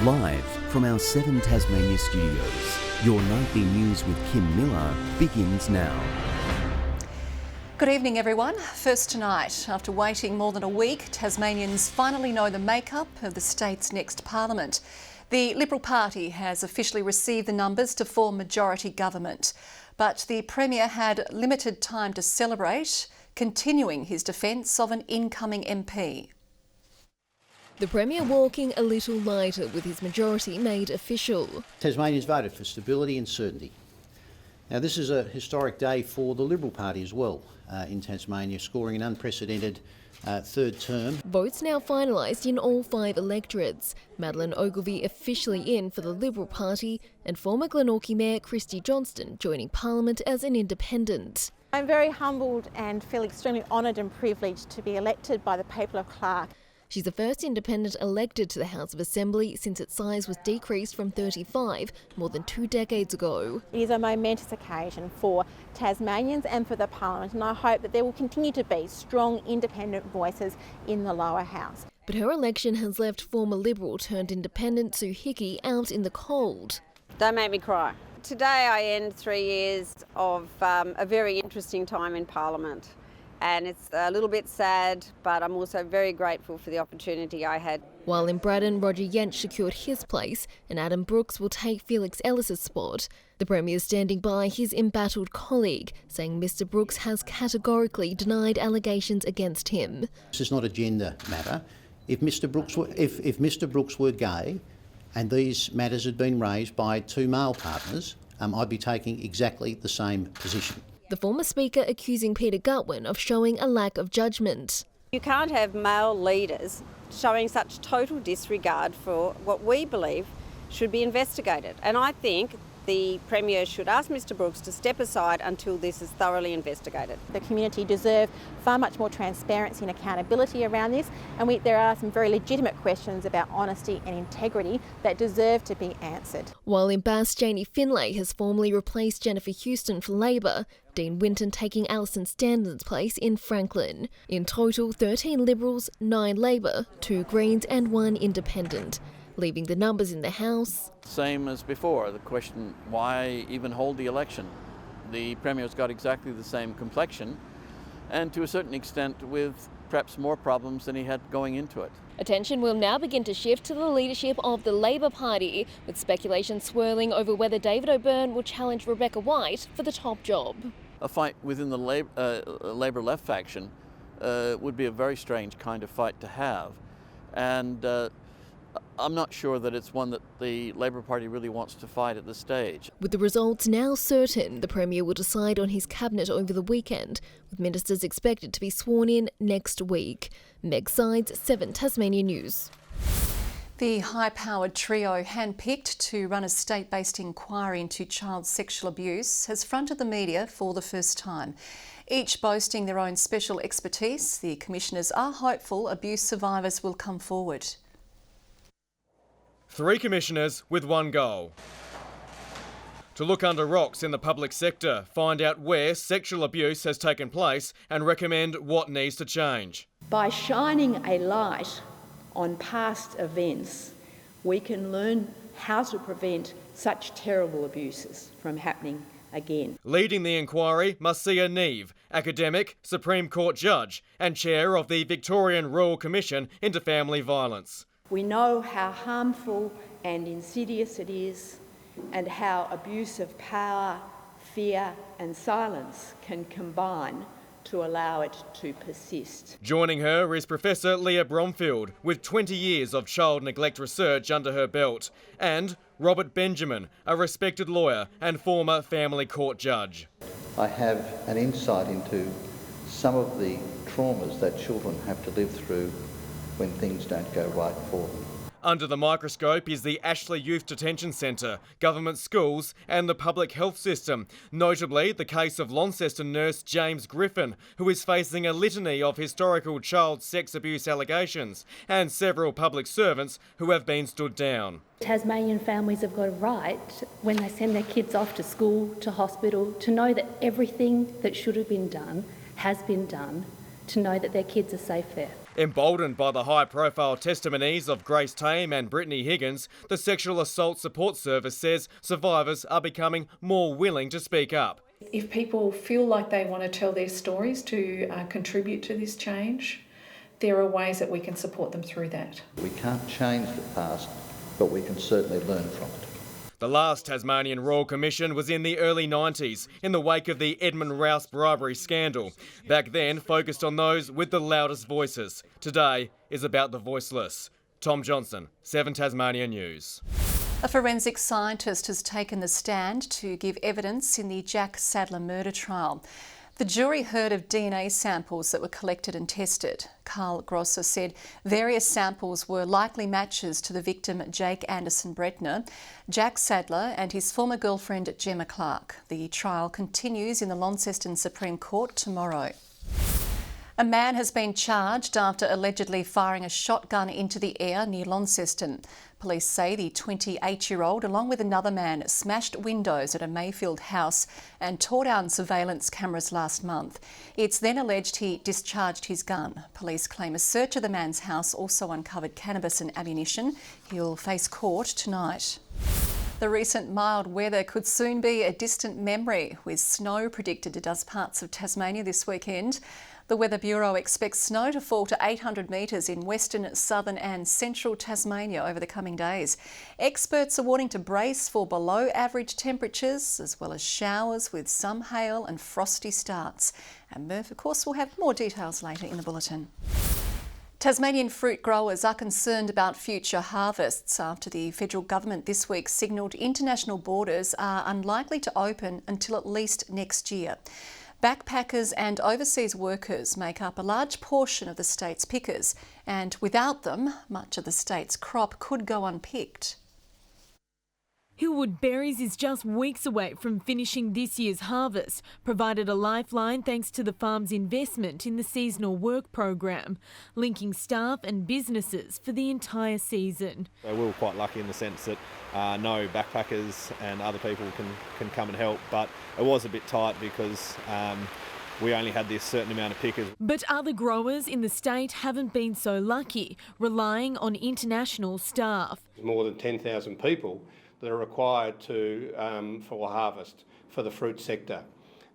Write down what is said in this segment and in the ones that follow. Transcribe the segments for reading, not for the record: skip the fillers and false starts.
Live from our 7 Tasmania studios, your nightly news with Kim Miller begins now. Good evening, everyone. First tonight, after waiting more than a week, Tasmanians finally know the makeup of the state's next parliament. The Liberal Party has officially received the numbers to form majority government, but the Premier had limited time to celebrate, continuing his defence of an incoming MP. The Premier walking a little lighter with his majority made official. Tasmanians voted for stability and certainty. Now, this is a historic day for the Liberal Party as well in Tasmania, scoring an unprecedented third term. Votes now finalised in all 5 electorates. Madeleine Ogilvie officially in for the Liberal Party, and former Glenorchy Mayor Christy Johnston joining Parliament as an independent. I'm very humbled and feel extremely honoured and privileged to be elected by the people of Clark. She's the first independent elected to the House of Assembly since its size was decreased from 35 more than 2 decades ago. It is a momentous occasion for Tasmanians and for the Parliament, and I hope that there will continue to be strong independent voices in the lower house. But her election has left former Liberal turned independent Sue Hickey out in the cold. Don't make me cry. Today I end 3 years of a very interesting time in Parliament. And it's a little bit sad, but I'm also very grateful for the opportunity I had. While in Braddon, Roger Yench secured his place and Adam Brooks will take Felix Ellis's spot. The Premier is standing by his embattled colleague, saying Mr Brooks has categorically denied allegations against him. This is not a gender matter. If Mr Brooks were gay and these matters had been raised by 2 male partners, I'd be taking exactly the same position. The former Speaker accusing Peter Gutwin of showing a lack of judgment. You can't have male leaders showing such total disregard for what we believe should be investigated. And I think the Premier should ask Mr Brooks to step aside until this is thoroughly investigated. The community deserve far much more transparency and accountability around this, and there are some very legitimate questions about honesty and integrity that deserve to be answered. While in Bass, Janie Finlay has formally replaced Jennifer Houston for Labor, Dean Winton taking Alison Standon's place in Franklin. In total, 13 Liberals, 9 Labor, 2 Greens and 1 Independent. Leaving the numbers in the House. Same as before, the question, why even hold the election? The Premier's got exactly the same complexion, and to a certain extent with perhaps more problems than he had going into it. Attention will now begin to shift to the leadership of the Labor Party, with speculation swirling over whether David O'Byrne will challenge Rebecca White for the top job. A fight within the Labor left faction would be a very strange kind of fight to have, and I'm not sure that it's one that the Labor Party really wants to fight at this stage. With the results now certain, the Premier will decide on his cabinet over the weekend, with ministers expected to be sworn in next week. Meg Sides, 7 Tasmania News. The high-powered trio handpicked to run a state-based inquiry into child sexual abuse has fronted the media for the first time. Each boasting their own special expertise, the commissioners are hopeful abuse survivors will come forward. 3 commissioners with one goal: to look under rocks in the public sector, find out where sexual abuse has taken place and recommend what needs to change. By shining a light on past events, we can learn how to prevent such terrible abuses from happening again. Leading the inquiry, Marcia Neve, academic, Supreme Court judge and chair of the Victorian Royal Commission into Family Violence. We know how harmful and insidious it is, and how abuse of power, fear and silence can combine to allow it to persist. Joining her is Professor Leah Bromfield, with 20 years of child neglect research under her belt, and Robert Benjamin, a respected lawyer and former family court judge. I have an insight into some of the traumas that children have to live through when things don't go right for them. Under the microscope is the Ashley Youth Detention Centre, government schools and the public health system, notably the case of Launceston nurse James Griffin, who is facing a litany of historical child sex abuse allegations, and several public servants who have been stood down. Tasmanian families have got a right, when they send their kids off to school, to hospital, to know that everything that should have been done has been done, to know that their kids are safe there. Emboldened by the high-profile testimonies of Grace Tame and Brittany Higgins, the Sexual Assault Support Service says survivors are becoming more willing to speak up. If people feel like they want to tell their stories to contribute to this change, there are ways that we can support them through that. We can't change the past, but we can certainly learn from it. The last Tasmanian Royal Commission was in the early 90s, in the wake of the Edmund Rouse bribery scandal. Back then, focused on those with the loudest voices. Today is about the voiceless. Tom Johnson, 7 Tasmania News. A forensic scientist has taken the stand to give evidence in the Jack Sadler murder trial. The jury heard of DNA samples that were collected and tested. Carl Grosser said various samples were likely matches to the victim Jake Anderson Bretner, Jack Sadler and his former girlfriend Gemma Clark. The trial continues in the Launceston Supreme Court tomorrow. A man has been charged after allegedly firing a shotgun into the air near Launceston. Police say the 28-year-old, along with another man, smashed windows at a Mayfield house and tore down surveillance cameras last month. It's then alleged he discharged his gun. Police claim a search of the man's house also uncovered cannabis and ammunition. He'll face court tonight. The recent mild weather could soon be a distant memory, with snow predicted to dust parts of Tasmania this weekend. The Weather Bureau expects snow to fall to 800 metres in western, southern and central Tasmania over the coming days. Experts are warning to brace for below average temperatures, as well as showers with some hail and frosty starts. And Murph, of course, will have more details later in the bulletin. Tasmanian fruit growers are concerned about future harvests after the federal government this week signalled international borders are unlikely to open until at least next year. Backpackers and overseas workers make up a large portion of the state's pickers, and without them, much of the state's crop could go unpicked. Hillwood Berries is just weeks away from finishing this year's harvest, provided a lifeline thanks to the farm's investment in the seasonal work program, linking staff and businesses for the entire season. So we were quite lucky in the sense that no backpackers and other people can come and help, but it was a bit tight because we only had this certain amount of pickers. But other growers in the state haven't been so lucky, relying on international staff. More than 10,000 people that are required for harvest for the fruit sector.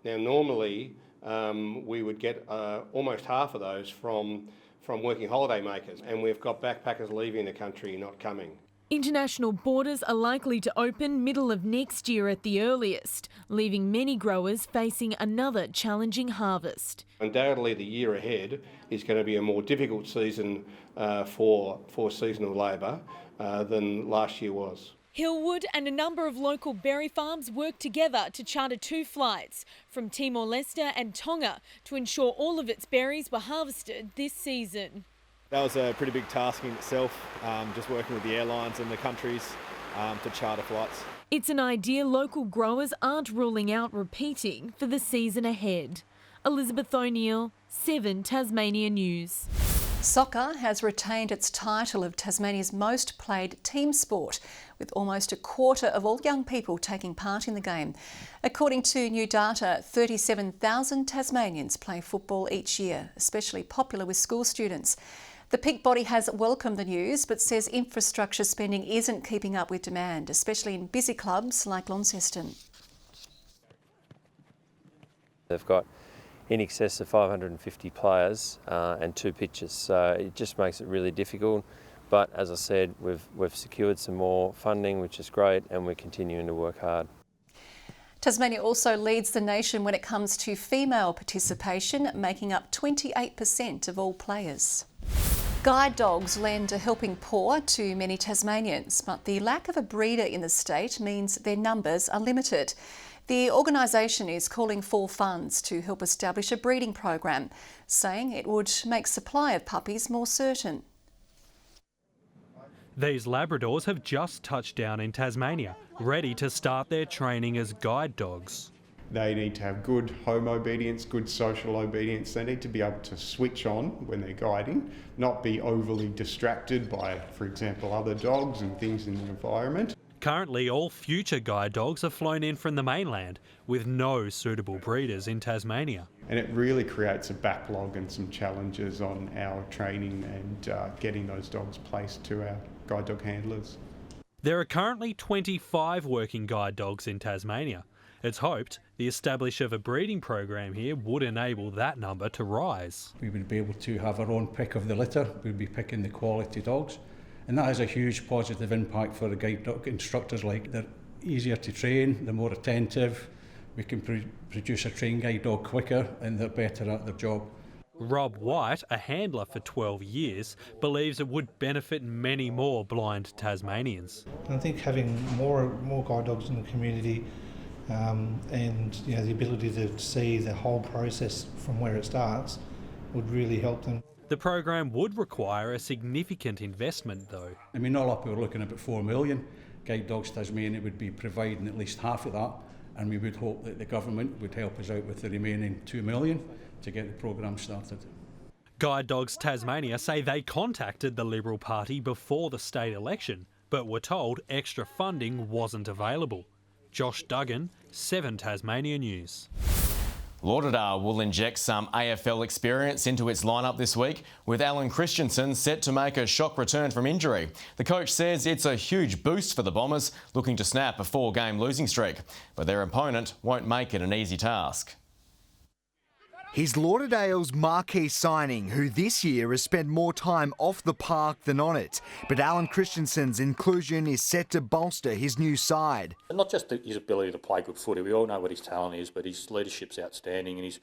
Now normally we would get almost half of those from working holiday makers, and we've got backpackers leaving the country, not coming. International borders are likely to open middle of next year at the earliest, leaving many growers facing another challenging harvest. Undoubtedly the year ahead is going to be a more difficult season for seasonal labour than last year was. Hillwood and a number of local berry farms worked together to charter 2 flights from Timor-Leste and Tonga to ensure all of its berries were harvested this season. That was a pretty big task in itself, just working with the airlines and the countries to charter flights. It's an idea local growers aren't ruling out repeating for the season ahead. Elizabeth O'Neill, 7 Tasmania News. Soccer has retained its title of Tasmania's most played team sport, with almost a quarter of all young people taking part in the game. According to new data, 37,000 Tasmanians play football each year, especially popular with school students. The peak body has welcomed the news, but says infrastructure spending isn't keeping up with demand, especially in busy clubs like Launceston. They've got in excess of 550 players and 2 pitches, so it just makes it really difficult. But as I said, we've secured some more funding, which is great, and we're continuing to work hard. Tasmania also leads the nation when it comes to female participation, making up 28% of all players. Guide dogs lend a helping paw to many Tasmanians, but the lack of a breeder in the state means their numbers are limited. The organisation is calling for funds to help establish a breeding program, saying it would make supply of puppies more certain. These Labradors have just touched down in Tasmania, ready to start their training as guide dogs. They need to have good home obedience, good social obedience. They need to be able to switch on when they're guiding, not be overly distracted by, for example, other dogs and things in the environment. Currently, all future guide dogs are flown in from the mainland, with no suitable breeders in Tasmania. And it really creates a backlog and some challenges on our training and getting those dogs placed to our guide dog handlers. There are currently 25 working guide dogs in Tasmania. It's hoped the establishment of a breeding program here would enable that number to rise. We would be able to have our own pick of the litter. We'd be picking the quality dogs. And that has a huge positive impact for the guide dog instructors. Like, they're easier to train, they're more attentive, we can produce a trained guide dog quicker, and they're better at their job. Rob White, a handler for 12 years, believes it would benefit many more blind Tasmanians. I think having more guide dogs in the community and the ability to see the whole process from where it starts would really help them. The program would require a significant investment though. I mean, all up we're looking at about 4 million. Guide Dogs Tasmania would be providing at least half of that, and we would hope that the government would help us out with the remaining 2 million to get the programme started. Guide Dogs Tasmania say they contacted the Liberal Party before the state election, but were told extra funding wasn't available. Josh Duggan, 7 Tasmania News. Lauderdale will inject some AFL experience into its lineup this week, with Alan Christensen set to make a shock return from injury. The coach says it's a huge boost for the Bombers, looking to snap a 4-game losing streak, but their opponent won't make it an easy task. He's Lauderdale's marquee signing, who this year has spent more time off the park than on it. But Alan Christensen's inclusion is set to bolster his new side. And not just his ability to play good footy, we all know what his talent is, but his leadership's outstanding, and his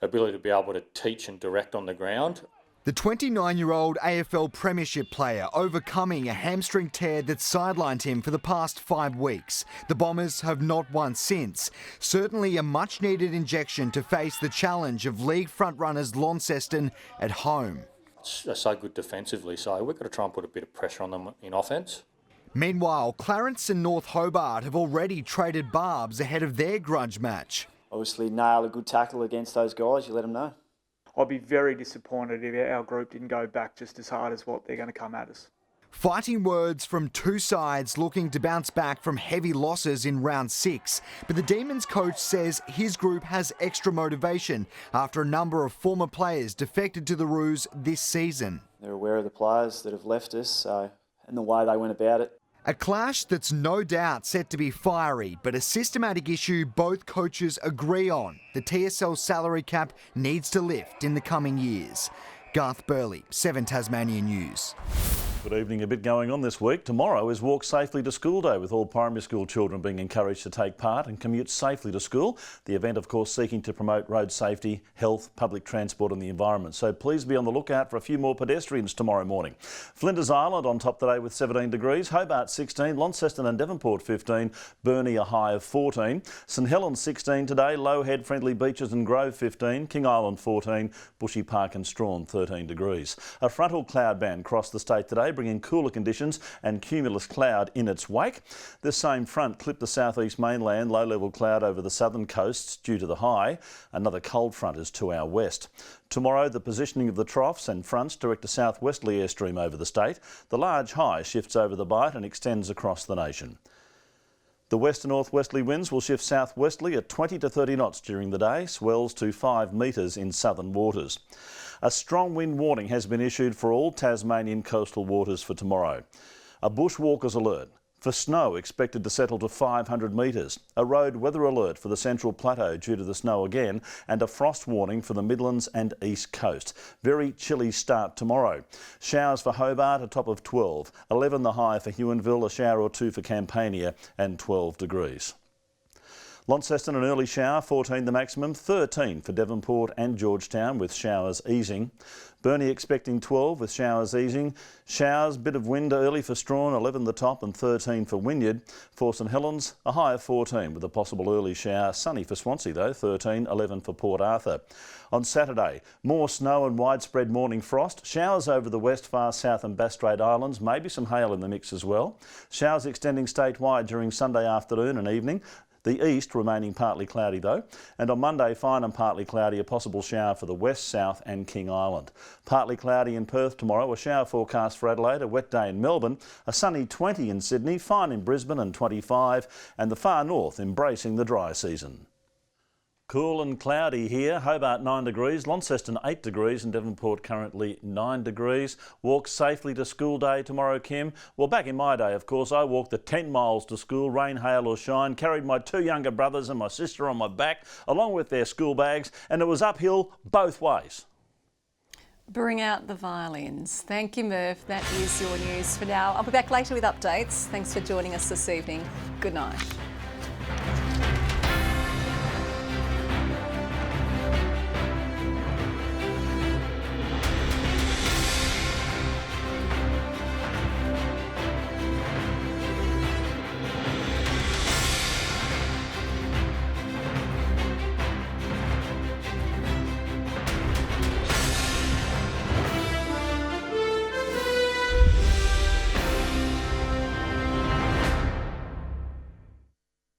ability to be able to teach and direct on the ground. The 29-year-old AFL Premiership player overcoming a hamstring tear that sidelined him for the past 5 weeks. The Bombers have not won since. Certainly a much-needed injection to face the challenge of league frontrunners Launceston at home. They're so good defensively, so we've got to try and put a bit of pressure on them in offence. Meanwhile, Clarence and North Hobart have already traded barbs ahead of their grudge match. Obviously, nail a good tackle against those guys, you let them know. I'd be very disappointed if our group didn't go back just as hard as what they're going to come at us. Fighting words from two sides looking to bounce back from heavy losses in round 6. But the Demons coach says his group has extra motivation after a number of former players defected to the Roos this season. They're aware of the players that have left us and the way they went about it. A clash that's no doubt set to be fiery, but a systematic issue both coaches agree on. The TSL salary cap needs to lift in the coming years. Garth Burley, 7 Tasmania News. Good evening. A bit going on this week. Tomorrow is Walk Safely to School Day, with all primary school children being encouraged to take part and commute safely to school. The event, of course, seeking to promote road safety, health, public transport and the environment. So please be on the lookout for a few more pedestrians tomorrow morning. Flinders Island on top today with 17 degrees, Hobart 16, Launceston and Devonport 15, Burnie a high of 14, St Helens 16 today, Low Head, Friendly Beaches and Grove 15, King Island 14, Bushy Park and Strawn 13 degrees. A frontal cloud band crossed the state today, bringing cooler conditions and cumulus cloud in its wake. This same front clipped the southeast mainland, low-level cloud over the southern coasts due to the high. Another cold front is to our west. Tomorrow, the positioning of the troughs and fronts direct a southwesterly airstream over the state. The large high shifts over the bight and extends across the nation. The west and northwesterly winds will shift southwesterly at 20 to 30 knots during the day, swells to 5 metres in southern waters. A strong wind warning has been issued for all Tasmanian coastal waters for tomorrow. A bushwalkers alert for snow expected to settle to 500 metres. A road weather alert for the Central Plateau due to the snow again, and a frost warning for the Midlands and East Coast. Very chilly start tomorrow. Showers for Hobart, a top of 12. 11 the high for Huonville, a shower or 2 for Campania and 12 degrees. Launceston an early shower, 14 the maximum, 13 for Devonport and Georgetown with showers easing. Burnie expecting 12 with showers easing. Showers, bit of wind early for Strawn, 11 the top and 13 for Wynyard. For St Helens, a high of 14 with a possible early shower. Sunny for Swansea though, 13, 11 for Port Arthur. On Saturday, more snow and widespread morning frost. Showers over the west, far south and Bass Strait Islands. Maybe some hail in the mix as well. Showers extending statewide during Sunday afternoon and evening. The east remaining partly cloudy though. And on Monday, fine and partly cloudy, a possible shower for the west, south and King Island. Partly cloudy in Perth tomorrow, a shower forecast for Adelaide, a wet day in Melbourne, a sunny 20 in Sydney, fine in Brisbane and 25, and the far north embracing the dry season. Cool and cloudy here, Hobart 9 degrees, Launceston 8 degrees and Devonport currently 9 degrees. Walk safely to school day tomorrow, Kim. Well, back in my day, of course, I walked the 10 miles to school, rain, hail or shine, carried my 2 younger brothers and my sister on my back, along with their school bags, and it was uphill both ways. Bring out the violins. Thank you, Murph. That is your news for now. I'll be back later with updates. Thanks for joining us this evening. Good night.